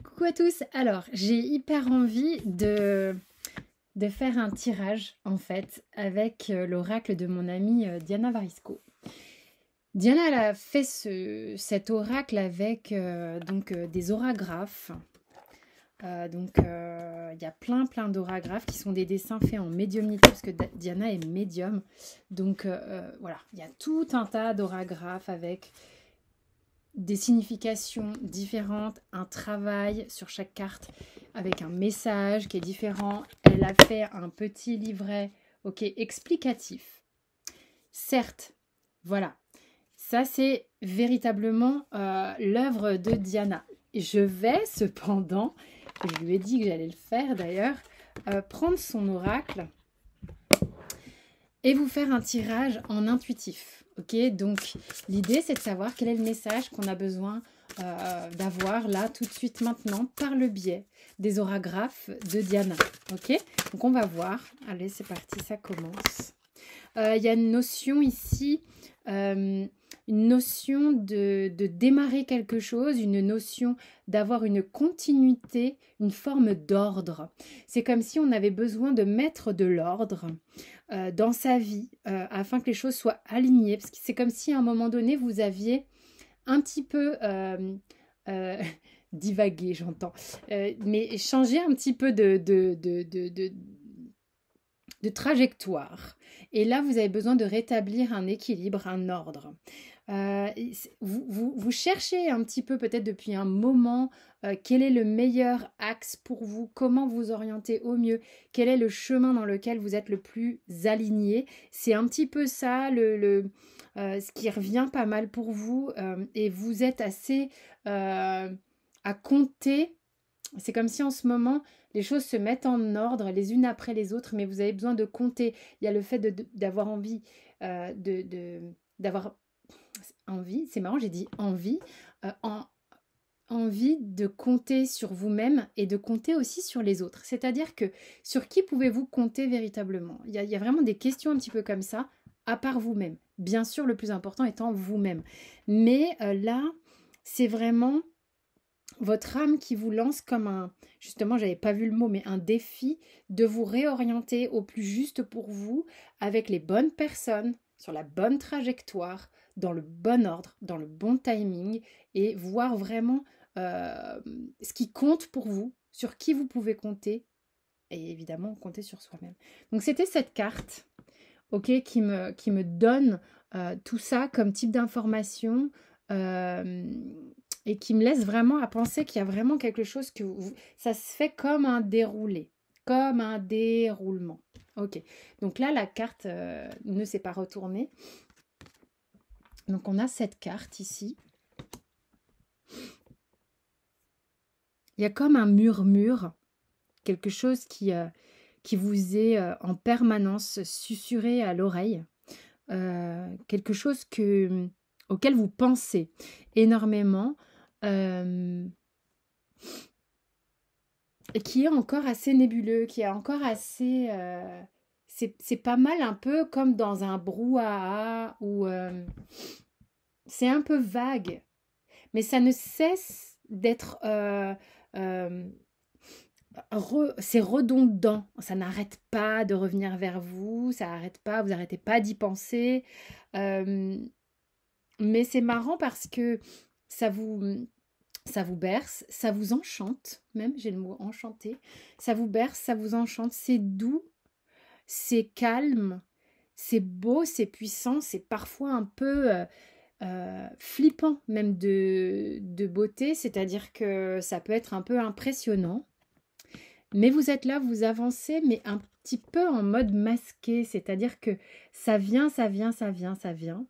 Coucou à tous. Alors, j'ai hyper envie de faire un tirage en fait avec l'oracle de mon amie Diana Varisco. Diana, elle a fait cet oracle avec des orographes. Il y a plein d'orographes qui sont des dessins faits en médiumnité parce que Diana est médium. Voilà, il y a tout un tas d'orographes avec des significations différentes, un travail sur chaque carte avec un message qui est différent. Elle a fait un petit livret, ok, explicatif. Certes, voilà, ça c'est véritablement l'œuvre de Diana. Je vais cependant, je lui ai dit que j'allais le faire d'ailleurs, prendre son oracle et vous faire un tirage en intuitif. Ok, donc l'idée c'est de savoir quel est le message qu'on a besoin d'avoir là tout de suite maintenant par le biais des orographes de Diana. Ok, donc on va voir. Allez, c'est parti, ça commence. Il y a une notion ici, une notion de démarrer quelque chose, une notion d'avoir une continuité, une forme d'ordre. C'est comme si on avait besoin de mettre de l'ordre dans sa vie afin que les choses soient alignées. Parce que c'est comme si à un moment donné, vous aviez un petit peu divagué, j'entends, mais changé un petit peu de trajectoire. Et là, vous avez besoin de rétablir un équilibre, un ordre. Vous cherchez un petit peu, peut-être depuis un moment, quel est le meilleur axe pour vous, comment vous orienter au mieux, quel est le chemin dans lequel vous êtes le plus aligné. C'est un petit peu ça, ce qui revient pas mal pour vous, et vous êtes assez à compter. C'est comme si en ce moment, les choses se mettent en ordre les unes après les autres, mais vous avez besoin de compter. Il y a le fait d'avoir envie, d'avoir envie, c'est marrant, j'ai dit envie, envie de compter sur vous-même et de compter aussi sur les autres. C'est-à-dire que sur qui pouvez-vous compter véritablement? Il y a vraiment des questions un petit peu comme ça, à part vous-même. Bien sûr, le plus important étant vous-même. Mais là, c'est vraiment votre âme qui vous lance comme un, justement, j'avais pas vu le mot, mais un défi de vous réorienter au plus juste pour vous, avec les bonnes personnes, sur la bonne trajectoire, dans le bon ordre, dans le bon timing, et voir vraiment ce qui compte pour vous, sur qui vous pouvez compter, et évidemment compter sur soi-même. Donc c'était cette carte, ok, qui me donne tout ça comme type d'information. Et qui me laisse vraiment à penser qu'il y a vraiment quelque chose ça se fait comme un déroulé, comme un déroulement. Ok, donc là la carte ne s'est pas retournée. Donc on a cette carte ici. Il y a comme un murmure, quelque chose qui vous est en permanence susurré à l'oreille, quelque chose auquel vous pensez énormément. Et qui est encore assez nébuleux, qui est encore assez... c'est pas mal un peu comme dans un brouhaha où c'est un peu vague, mais ça ne cesse d'être... c'est redondant, ça n'arrête pas de revenir vers vous, ça n'arrête pas, vous n'arrêtez pas d'y penser. Mais c'est marrant parce que ça vous berce, ça vous enchante, même j'ai le mot enchanté, ça vous berce, ça vous enchante, c'est doux, c'est calme, c'est beau, c'est puissant, c'est parfois un peu flippant même de beauté, c'est-à-dire que ça peut être un peu impressionnant, mais vous êtes là, vous avancez, mais un petit peu en mode masqué, c'est-à-dire que ça vient, ça vient, ça vient, ça vient,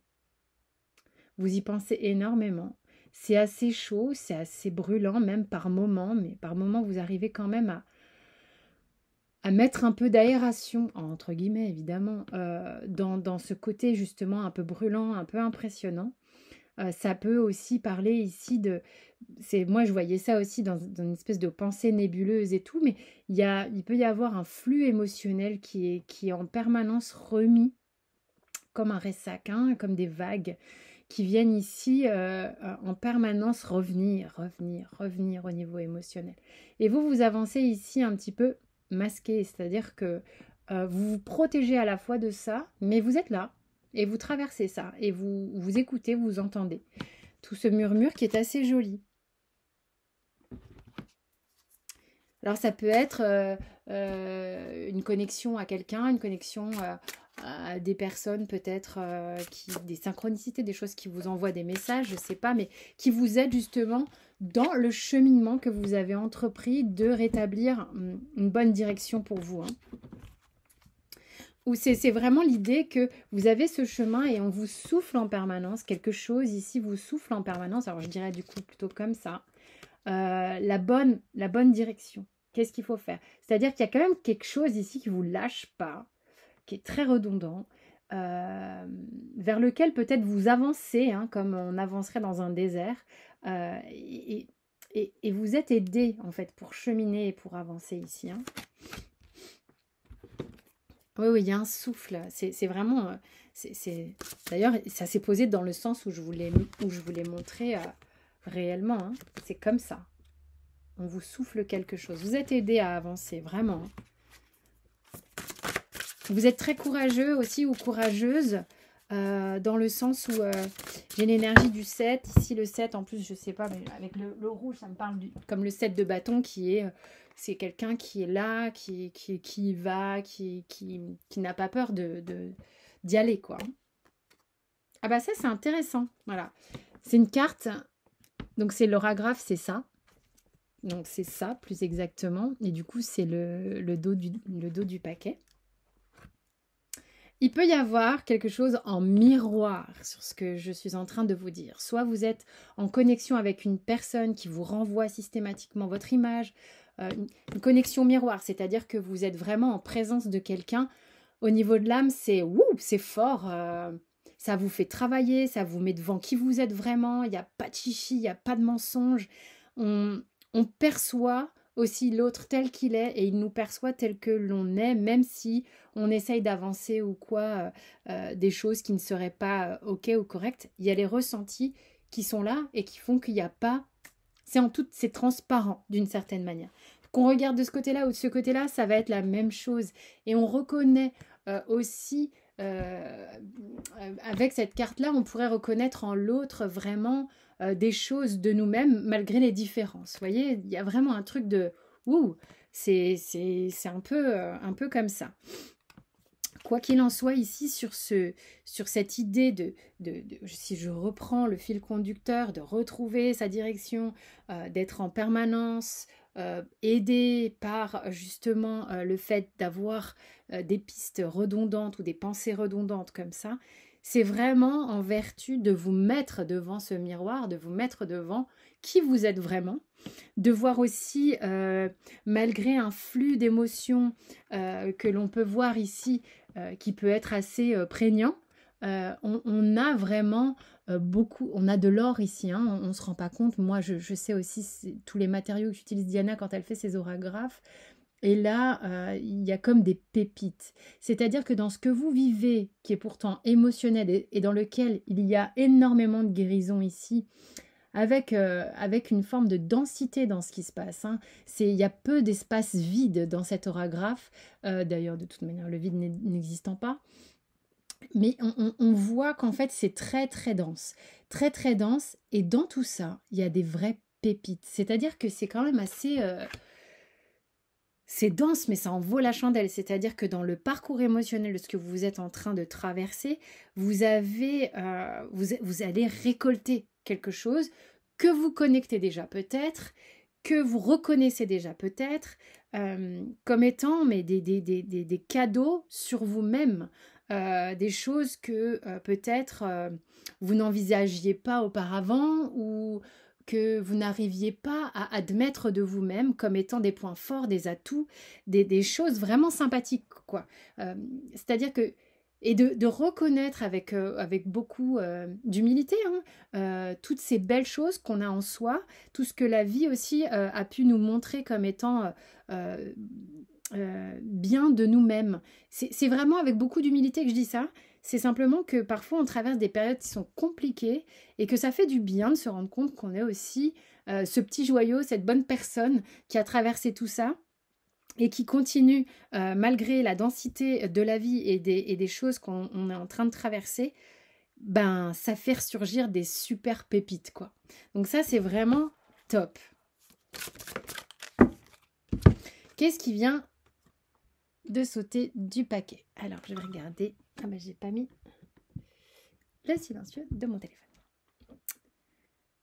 vous y pensez énormément. C'est assez chaud, c'est assez brûlant même par moment, mais par moment vous arrivez quand même à mettre un peu d'aération, entre guillemets évidemment, dans ce côté justement un peu brûlant, un peu impressionnant. Ça peut aussi parler ici moi je voyais ça aussi dans une espèce de pensée nébuleuse et tout, mais il peut y avoir un flux émotionnel qui est en permanence remis comme un ressac, hein, comme des vagues. qui viennent ici en permanence revenir au niveau émotionnel. Et vous, vous avancez ici un petit peu masqué, c'est-à-dire que vous vous protégez à la fois de ça, mais vous êtes là et vous traversez ça et vous écoutez, vous entendez tout ce murmure qui est assez joli. Alors ça peut être une connexion à quelqu'un, une connexion à des personnes peut-être, des synchronicités, des choses qui vous envoient des messages, je ne sais pas, mais qui vous aident justement dans le cheminement que vous avez entrepris de rétablir une bonne direction pour vous. Hein. Ou c'est vraiment l'idée que vous avez ce chemin et on vous souffle en permanence, quelque chose ici vous souffle en permanence, alors je dirais du coup plutôt comme ça, la bonne direction. Qu'est-ce qu'il faut faire? C'est-à-dire qu'il y a quand même quelque chose ici qui ne vous lâche pas, qui est très redondant, vers lequel peut-être vous avancez, hein, comme on avancerait dans un désert, et vous êtes aidé en fait pour cheminer et pour avancer ici. Hein. Oui, il y a un souffle. C'est vraiment... D'ailleurs, ça s'est posé dans le sens où je vous l'ai montré réellement. Hein. C'est comme ça. On vous souffle quelque chose. Vous êtes aidé à avancer, vraiment. Vous êtes très courageux aussi ou courageuse dans le sens où j'ai l'énergie du 7. Ici, le 7, en plus, je ne sais pas, mais avec le rouge, ça me parle comme le 7 de bâton qui est... c'est quelqu'un qui est là, qui y va, qui n'a pas peur d'y aller, quoi. Ah bah ça, c'est intéressant. Voilà. C'est une carte. Donc, c'est l'orographe, c'est ça. Donc, c'est ça, plus exactement. Et du coup, c'est le dos du paquet. Il peut y avoir quelque chose en miroir sur ce que je suis en train de vous dire. Soit vous êtes en connexion avec une personne qui vous renvoie systématiquement votre image, une connexion miroir, c'est-à-dire que vous êtes vraiment en présence de quelqu'un. Au niveau de l'âme, c'est fort, ça vous fait travailler, ça vous met devant qui vous êtes vraiment, il n'y a pas de chichi, il n'y a pas de mensonge. On perçoit aussi l'autre tel qu'il est et il nous perçoit tel que l'on est, même si on essaye d'avancer ou quoi, des choses qui ne seraient pas ok ou correctes. Il y a les ressentis qui sont là et qui font qu'il n'y a pas... C'est transparent d'une certaine manière. Qu'on regarde de ce côté-là ou de ce côté-là, ça va être la même chose. Et on reconnaît aussi, avec cette carte-là, on pourrait reconnaître en l'autre vraiment des choses de nous-mêmes malgré les différences. Vous voyez, il y a vraiment un truc de... c'est un peu comme ça. Quoi qu'il en soit ici, sur cette idée si je reprends le fil conducteur, de retrouver sa direction, d'être en permanence, aidé par justement le fait d'avoir des pistes redondantes ou des pensées redondantes comme ça, c'est vraiment en vertu de vous mettre devant ce miroir, de vous mettre devant qui vous êtes vraiment, de voir aussi, malgré un flux d'émotions que l'on peut voir ici, qui peut être assez prégnant, on a vraiment beaucoup, on a de l'or ici, hein, on ne se rend pas compte. Moi, je sais aussi tous les matériaux que j'utilise Diana quand elle fait ses orographes. Et là, il y a comme des pépites. C'est-à-dire que dans ce que vous vivez, qui est pourtant émotionnel et dans lequel il y a énormément de guérison ici, avec une forme de densité dans ce qui se passe. Hein. Il y a peu d'espace vide dans cet orographe. D'ailleurs, de toute manière, le vide n'existant pas. Mais on voit qu'en fait, c'est très, très dense. Très, très dense. Et dans tout ça, il y a des vraies pépites. C'est-à-dire que c'est quand même assez... c'est dense, mais ça en vaut la chandelle. C'est-à-dire que dans le parcours émotionnel de ce que vous êtes en train de traverser, vous allez récolter quelque chose que vous connectez déjà peut-être, que vous reconnaissez déjà peut-être, comme étant des cadeaux sur vous-même, des choses que peut-être vous n'envisagiez pas auparavant ou que vous n'arriviez pas à admettre de vous-même comme étant des points forts, des atouts, des choses vraiment sympathiques, quoi. C'est-à-dire que, et de reconnaître avec beaucoup d'humilité, hein, toutes ces belles choses qu'on a en soi, tout ce que la vie aussi a pu nous montrer comme étant bien de nous-mêmes. C'est vraiment avec beaucoup d'humilité que je dis ça. C'est simplement que parfois on traverse des périodes qui sont compliquées et que ça fait du bien de se rendre compte qu'on est aussi ce petit joyau, cette bonne personne qui a traversé tout ça et qui continue, malgré la densité de la vie et des choses qu'on est en train de traverser, ben ça fait ressurgir des super pépites, quoi. Donc ça, c'est vraiment top. Qu'est-ce qui vient de sauter du paquet? Alors, je vais regarder. Ah ben, j'ai pas mis le silencieux de mon téléphone.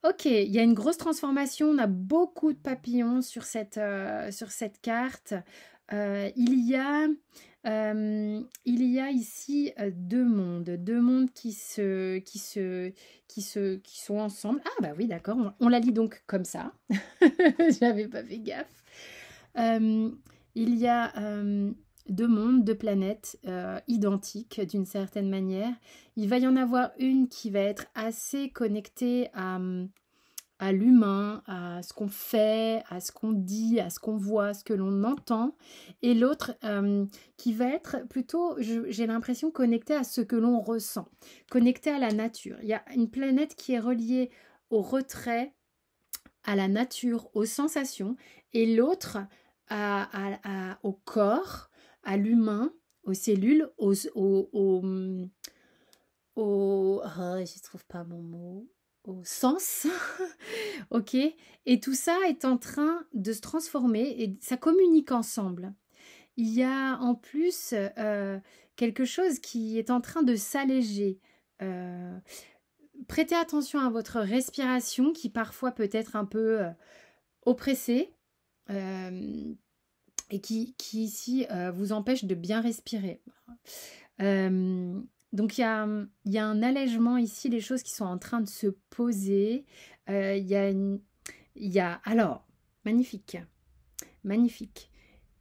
Ok, il y a une grosse transformation. On a beaucoup de papillons sur cette carte. Il y a ici deux mondes qui sont ensemble. Ah bah oui, d'accord. On la lit donc comme ça. J'avais pas fait gaffe. Il y a deux mondes, deux planètes identiques d'une certaine manière. Il va y en avoir une qui va être assez connectée à l'humain, à ce qu'on fait, à ce qu'on dit, à ce qu'on voit, à ce que l'on entend. Et l'autre qui va être plutôt, j'ai l'impression, connectée à ce que l'on ressent, connectée à la nature. Il y a une planète qui est reliée au retrait, à la nature, aux sensations, et l'autre au corps, à l'humain, aux cellules, je ne trouve pas mon mot, au sens, ok, et tout ça est en train de se transformer et ça communique ensemble. Il y a en plus quelque chose qui est en train de s'alléger. Prêtez attention à votre respiration qui parfois peut être un peu oppressée et qui ici vous empêche de bien respirer. Donc il y a un allègement ici, les choses qui sont en train de se poser. Alors, magnifique, magnifique.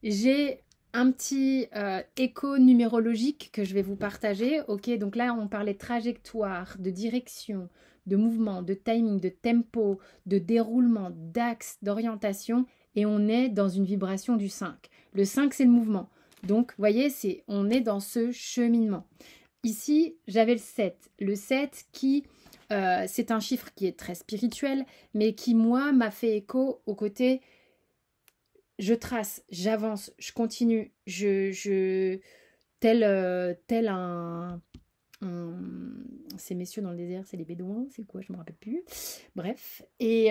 J'ai un petit écho numérologique que je vais vous partager. Ok, donc là on parlait de trajectoire, de direction, de mouvement, de timing, de tempo, de déroulement, d'axe, d'orientation, et on est dans une vibration du 5. Le 5, c'est le mouvement. Donc, vous voyez, on est dans ce cheminement. Ici, j'avais le 7. Le 7 qui, c'est un chiffre qui est très spirituel, mais qui, moi, m'a fait écho au côté, je trace, j'avance, je continue, tel un... Ces messieurs dans le désert, c'est les bédouins, c'est quoi, je me rappelle plus. Bref, et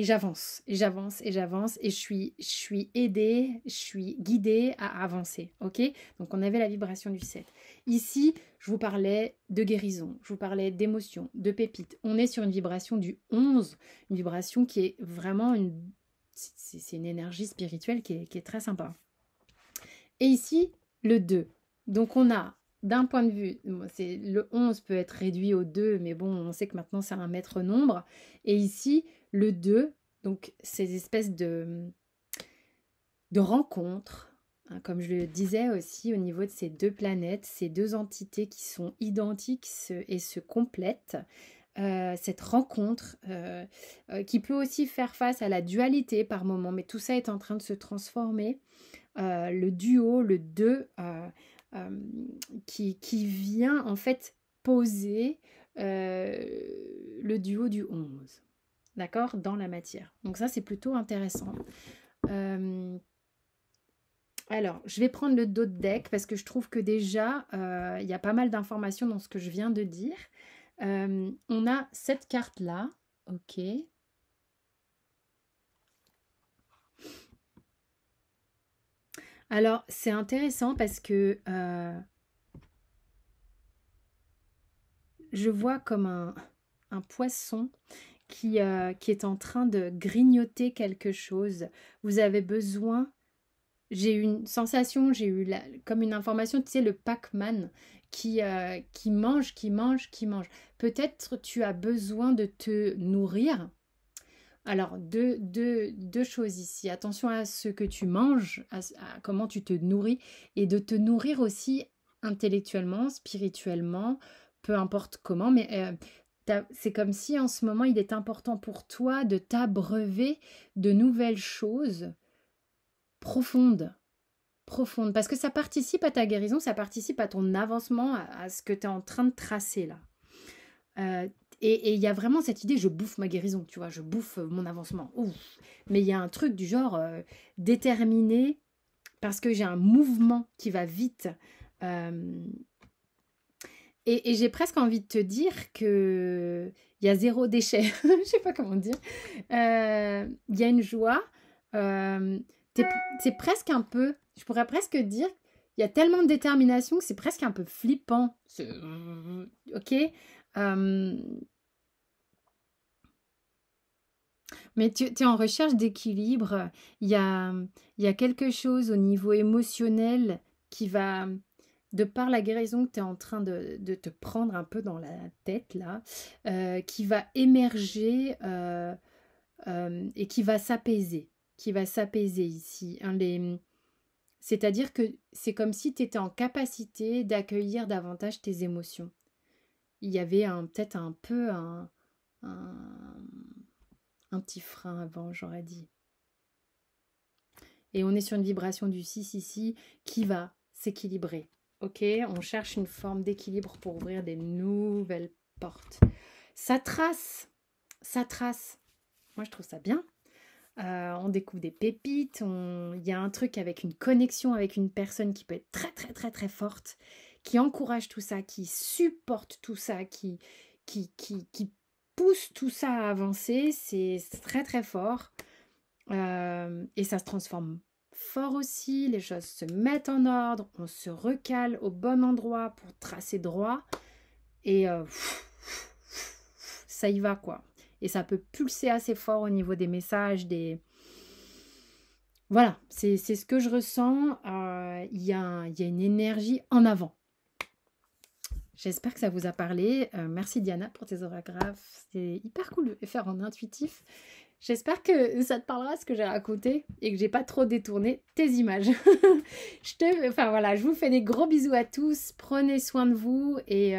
j'avance, et j'avance, et j'avance, et je suis aidée, je suis guidée à avancer, ok. Donc on avait la vibration du 7. Ici, je vous parlais de guérison, je vous parlais d'émotion, de pépites. On est sur une vibration du 11, une vibration qui est vraiment c'est une énergie spirituelle qui est très sympa. Et ici, le 2. Donc on a, d'un point de vue, le 11 peut être réduit au 2, mais bon, on sait que maintenant c'est un maître nombre. Et ici, le 2, donc ces espèces de rencontres, hein, comme je le disais aussi au niveau de ces deux planètes, ces deux entités qui sont identiques et se complètent. Cette rencontre qui peut aussi faire face à la dualité par moment, mais tout ça est en train de se transformer. Le duo, le 2, qui vient en fait poser le duo du 11, d'accord, dans la matière. Donc ça, c'est plutôt intéressant. Alors, je vais prendre le dos de deck parce que je trouve que déjà, il y a pas mal d'informations dans ce que je viens de dire. On a cette carte-là, ok. Alors, c'est intéressant parce que je vois comme un poisson qui est en train de grignoter quelque chose. Vous avez besoin... J'ai eu une sensation, j'ai eu comme une information, tu sais, le Pac-Man qui mange, qui mange, qui mange. Peut-être tu as besoin de te nourrir. Alors, deux choses ici. Attention à ce que tu manges, à comment tu te nourris, et de te nourrir aussi intellectuellement, spirituellement, peu importe comment, mais c'est comme si en ce moment, il est important pour toi de t'abreuver de nouvelles choses profondes. profonde. Parce que ça participe à ta guérison, ça participe à ton avancement, à ce que tu es en train de tracer là. Et il y a vraiment cette idée, je bouffe ma guérison, tu vois, je bouffe mon avancement. Ouf. Mais il y a un truc du genre déterminé, parce que j'ai un mouvement qui va vite. Et j'ai presque envie de te dire que il y a zéro déchet. Je sais pas comment dire. Il y a une joie. C'est presque un peu, je pourrais presque dire, il y a tellement de détermination que c'est presque un peu flippant. Ok. Mais tu es en recherche d'équilibre. Il y a quelque chose au niveau émotionnel qui va, de par la guérison que tu es en train de te prendre un peu dans la tête, là, qui va émerger et qui va s'apaiser. Qui va s'apaiser ici. C'est-à-dire que c'est comme si tu étais en capacité d'accueillir davantage tes émotions. Il y avait peut-être un peu un petit frein avant, j'aurais dit. Et on est sur une vibration du 6 ici qui va s'équilibrer. Ok, on cherche une forme d'équilibre pour ouvrir des nouvelles portes. Ça trace. Moi, je trouve ça bien. On découvre des pépites. Il y a un truc avec une connexion avec une personne qui peut être très, très, très, très forte, qui encourage tout ça, qui supporte tout ça, qui pousse tout ça à avancer. C'est très, très fort. Et ça se transforme fort aussi, les choses se mettent en ordre, on se recale au bon endroit pour tracer droit et ça y va quoi. Et ça peut pulser assez fort au niveau des messages, voilà, c'est ce que je ressens. Il y a une énergie en avant. J'espère que ça vous a parlé. Merci Diana pour tes orographes. C'est hyper cool de les faire en intuitif. J'espère que ça te parlera ce que j'ai raconté et que j'ai pas trop détourné tes images. Je vous fais des gros bisous à tous. Prenez soin de vous et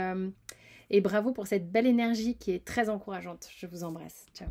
bravo pour cette belle énergie qui est très encourageante. Je vous embrasse. Ciao.